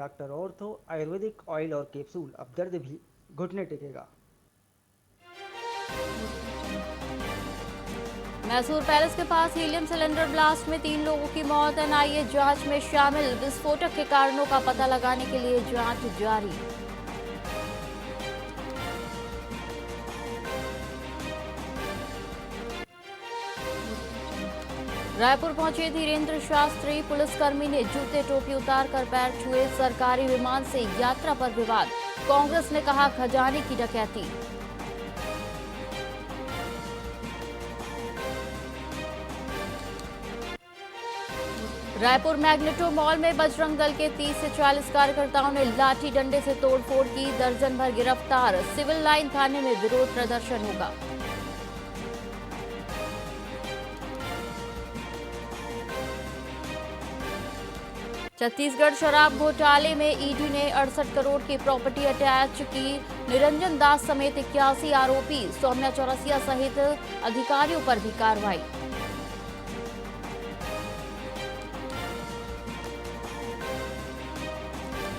Doctor ortho Ayurvedic oil और capsule, अब दर्द भी घुटने टेकेगा। मैसूर पैलेस के पास हीलियम सिलेंडर ब्लास्ट में 3 लोगों की मौत, एनआईए जांच में शामिल। विस्फोटक के कारणों का पता लगाने के लिए जांच जारी। रायपुर पहुंचे धीरेन्द्र शास्त्री, पुलिसकर्मी ने जूते टोपी उतारकर पैर छुए। सरकारी विमान से यात्रा पर विवाद, कांग्रेस ने कहा खजाने की डकैती। रायपुर मैग्नेटो मॉल में बजरंग दल के 30 से 40 कार्यकर्ताओं ने लाठी डंडे से तोड़फोड़ की, दर्जन भर गिरफ्तार। सिविल लाइन थाने में विरोध प्रदर्शन होगा। छत्तीसगढ़ शराब घोटाले में ईडी ने 68 करोड़ की प्रॉपर्टी अटैच की। निरंजन दास समेत 81 आरोपी, सौम्या चौरसिया सहित अधिकारियों पर भी कार्रवाई।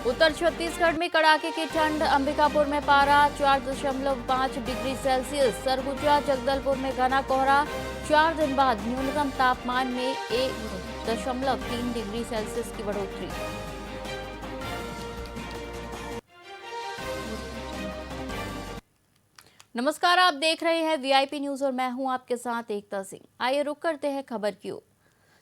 उत्तर छत्तीसगढ़ में कड़ाके की ठंड, अंबिकापुर में पारा 4.5 डिग्री सेल्सियस, सरगुजा जगदलपुर में घना कोहरा। 4 दिन बाद न्यूनतम तापमान में 1.3 डिग्री सेल्सियस की बढ़ोतरी। नमस्कार, आप देख रहे हैं वीआईपी न्यूज और मैं हूं आपके साथ एकता सिंह। आइए रुक करते हैं खबर की ओर।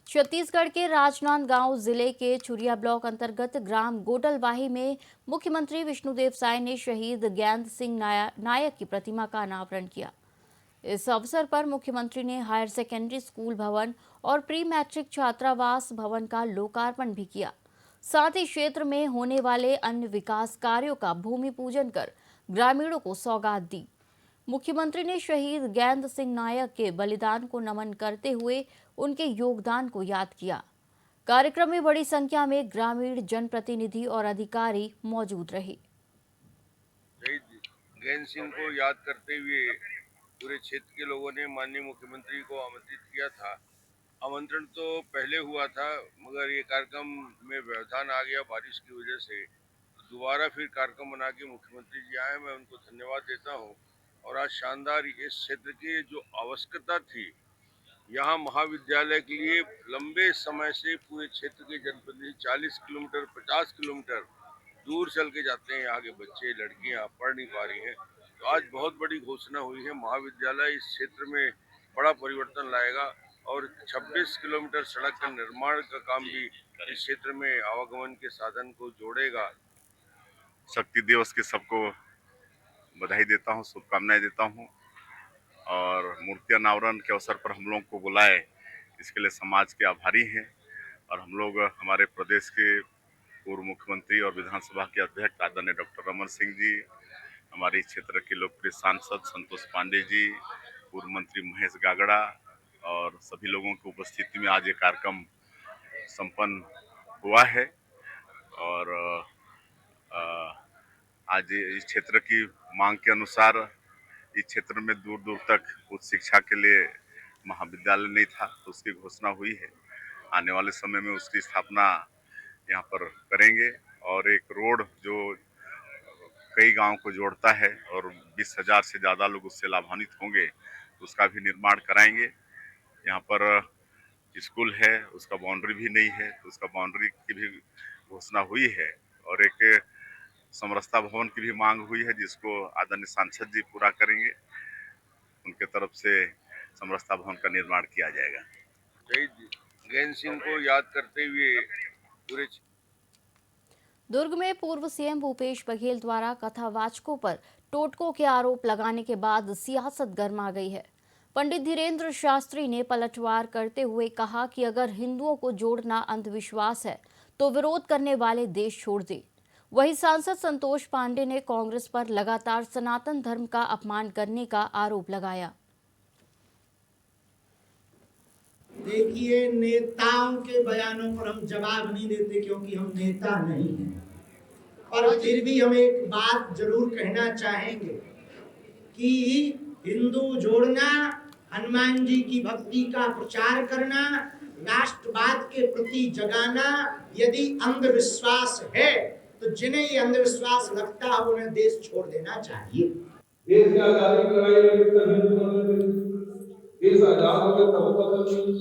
छत्तीसगढ़ के राजनांदगांव जिले के छुरिया ब्लॉक अंतर्गत ग्राम गोडलवाही में मुख्यमंत्री विष्णुदेव साय ने शहीद ज्ञान सिंह नायक की प्रतिमा का अनावरण किया। इस अवसर पर मुख्यमंत्री ने हायर सेकेंडरी स्कूल भवन और प्री मैट्रिक छात्रावास भवन का लोकार्पण भी किया। साथ ही क्षेत्र में होने वाले अन्य विकास कार्यों का भूमि पूजन कर ग्रामीणों को सौगात दी। मुख्यमंत्री ने शहीद ज्ञान सिंह नायक के बलिदान को नमन करते हुए उनके योगदान को याद किया। कार्यक्रम में बड़ी संख्या में ग्रामीण जनप्रतिनिधि और अधिकारी मौजूद रहे। ज्ञान सिंह को याद करते हुए पूरे क्षेत्र के लोगों ने माननीय मुख्यमंत्री को आमंत्रित किया था। आमंत्रण तो पहले हुआ था, मगर ये कार्यक्रम में व्यवधान आ गया बारिश की वजह से। दोबारा फिर कार्यक्रम बना के मुख्यमंत्री जी आए, मैं उनको धन्यवाद देता हूँ। और आज शानदार इस क्षेत्र की जो आवश्यकता थी, यहाँ महाविद्यालय के लिए लंबे समय से पूरे क्षेत्र के जनप्रतिनिधि 40 किलोमीटर 50 किलोमीटर दूर चल के जाते हैं। यहाँ के बच्चे लड़कियाँ पढ़ नहीं पा रही हैं, तो आज बहुत बड़ी घोषणा हुई है। महाविद्यालय इस क्षेत्र में बड़ा परिवर्तन लाएगा और 26 किलोमीटर सड़क का निर्माण का काम भी इस क्षेत्र में आवागमन के साधन को जोड़ेगा। शक्ति दिवस के सबको बधाई देता हूँ, शुभकामनाएं देता हूँ। और मूर्ति अनावरण के अवसर पर हम लोग को बुलाए, इसके लिए समाज के आभारी हैं। और हम लोग हमारे प्रदेश के पूर्व मुख्यमंत्री और विधानसभा के अध्यक्ष आदरणीय डॉक्टर रमन सिंह जी, हमारे क्षेत्र के लोकप्रिय सांसद संतोष पांडे जी, पूर्व मंत्री महेश गागड़ा और सभी लोगों की उपस्थिति में आज ये कार्यक्रम संपन्न हुआ है। और आज इस क्षेत्र की मांग के अनुसार इस क्षेत्र में दूर दूर तक उच्च शिक्षा के लिए महाविद्यालय नहीं था, तो उसकी घोषणा हुई है। आने वाले समय में उसकी स्थापना यहाँ पर करेंगे और एक रोड जो कई गांव को जोड़ता है और 20,000 से ज़्यादा लोग उससे लाभान्वित होंगे, तो उसका भी निर्माण कराएंगे। यहाँ पर स्कूल है, उसका बाउंड्री भी नहीं है, तो उसका बाउंड्री की भी घोषणा हुई है। और एक समरसता भवन की भी मांग हुई है, जिसको आदरणीय सांसद जी पूरा करेंगे। उनके तरफ से समरसता भवन का निर्माण किया जाएगा। शहीद ज्ञान सिंह को याद करते हुए पूरे दुर्ग में पूर्व सीएम भूपेश बघेल द्वारा कथावाचकों पर टोटकों के आरोप लगाने के बाद सियासत गर्मा गई है। पंडित धीरेन्द्र शास्त्री ने पलटवार करते हुए कहा कि अगर हिंदुओं को जोड़ना अंधविश्वास है तो विरोध करने वाले देश छोड़ दे। वहीं सांसद संतोष पांडे ने कांग्रेस पर लगातार सनातन धर्म का अपमान करने का आरोप लगाया। देखिए, नेताओं के बयानों पर हम जवाब नहीं देते क्योंकि हम नेता नहीं हैं, पर फिर भी हम एक बात जरूर कहना चाहेंगे कि हिंदू जोड़ना, हनुमान जी की भक्ति का प्रचार करना, राष्ट्रवाद के प्रति जगाना यदि अंधविश्वास है तो जिन्हें ये अंधविश्वास लगता है उन्हें देश छोड़ देना चाहिए। देश की आजादी की लड़ाई में तब हिंदुस्तान में देश आजाद हो गया तब बदल नहीं,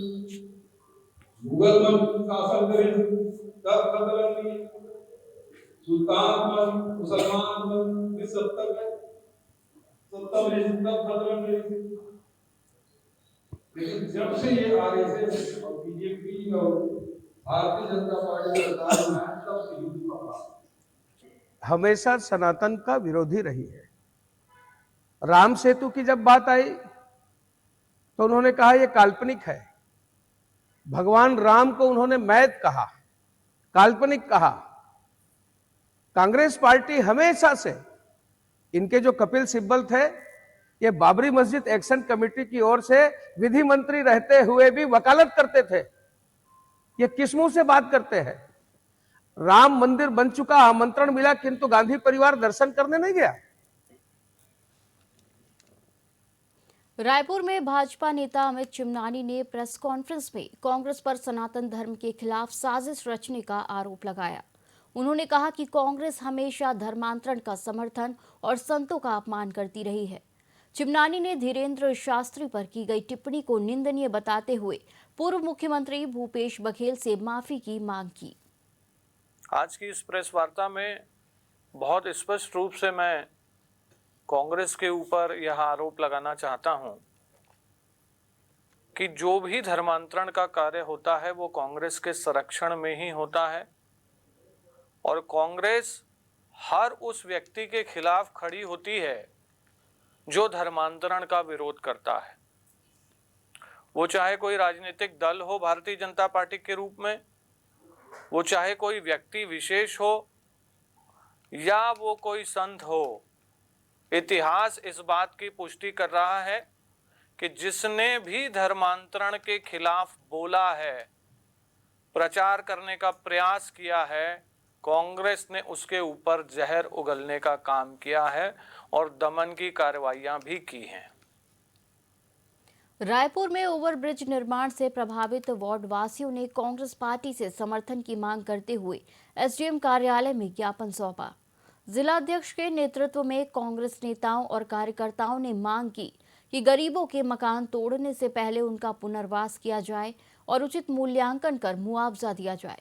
मुगल मन शासन करे तब खतरा नहीं, सुल्तान मन मुसलमान मन इस सत्ता में तब खतरा नहीं। लेकिन जब से ये आरएसएस और बीजेपी और भारतीय जनता पार्टी सरकार में आए तब से हिंदू का हमेशा सनातन का विरोधी रही है। राम सेतु की जब बात आई तो उन्होंने कहा यह काल्पनिक है। भगवान राम को उन्होंने मैथ कहा, काल्पनिक कहा। कांग्रेस पार्टी हमेशा से, इनके जो कपिल सिब्बल थे, ये बाबरी मस्जिद एक्शन कमेटी की ओर से विधि मंत्री रहते हुए भी वकालत करते थे। ये किस मुंह से बात करते हैं? राम मंदिर बन चुका, आमंत्रण मिला, किंतु गांधी परिवार दर्शन करने नहीं गया। रायपुर में भाजपा नेता अमित चिमनानी ने प्रेस कॉन्फ्रेंस में कांग्रेस पर सनातन धर्म के खिलाफ साजिश रचने का आरोप लगाया। उन्होंने कहा कि कांग्रेस हमेशा धर्मांतरण का समर्थन और संतों का अपमान करती रही है। चिमनानी ने धीरेन्द्र शास्त्री पर की गई टिप्पणी को निंदनीय बताते हुए पूर्व मुख्यमंत्री भूपेश बघेल से माफी की मांग की। आज की इस प्रेस वार्ता में बहुत स्पष्ट रूप से मैं कांग्रेस के ऊपर यह आरोप लगाना चाहता हूं कि जो भी धर्मांतरण का कार्य होता है वो कांग्रेस के संरक्षण में ही होता है और कांग्रेस हर उस व्यक्ति के खिलाफ खड़ी होती है जो धर्मांतरण का विरोध करता है। वो चाहे कोई राजनीतिक दल हो भारतीय जनता पार्टी के रूप में, वो चाहे कोई व्यक्ति विशेष हो या वो कोई संत हो। इतिहास इस बात की पुष्टि कर रहा है कि जिसने भी धर्मांतरण के खिलाफ बोला है, प्रचार करने का प्रयास किया है, कांग्रेस ने उसके ऊपर जहर उगलने का काम किया है और दमन की कार्रवाइयां भी की हैं। रायपुर में ओवरब्रिज निर्माण से प्रभावित वार्ड वासियों ने कांग्रेस पार्टी से समर्थन की मांग करते हुए एसडीएम कार्यालय में ज्ञापन सौंपा। जिलाध्यक्ष के नेतृत्व में कांग्रेस नेताओं और कार्यकर्ताओं ने मांग की कि गरीबों के मकान तोड़ने से पहले उनका पुनर्वास किया जाए और उचित मूल्यांकन कर मुआवजा दिया जाए।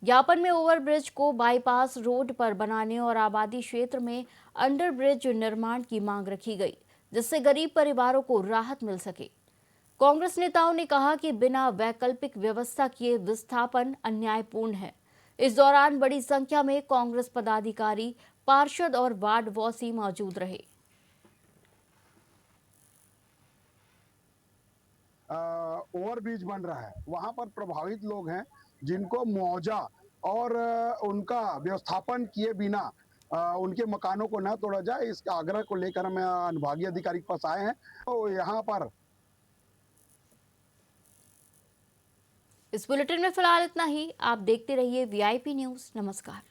ज्ञापन में ओवरब्रिज को बाईपास रोड पर बनाने और आबादी क्षेत्र में अंडरब्रिज निर्माण की मांग रखी गई, जिससे गरीब परिवारों को राहत मिल सके। कांग्रेस नेताओं ने कहा कि बिना वैकल्पिक व्यवस्था किए विस्थापन अन्यायपूर्ण है। इस दौरान बड़ी संख्या में कांग्रेस पदाधिकारी, पार्षद और वार्डवासी मौजूद रहे। ओवरब्रिज बन रहा है, वहां पर प्रभावित लोग हैं जिनको मुआवजा और उनका व्यवस्थापन किए बिना उनके मकानों को न तोड़ा जाए, इसका आग्रह को लेकर हम अनुभागीय अधिकारी के पास आए हैं। तो यहाँ पर इस बुलेटिन में फिलहाल इतना ही। आप देखते रहिए वीआईपी न्यूज। नमस्कार।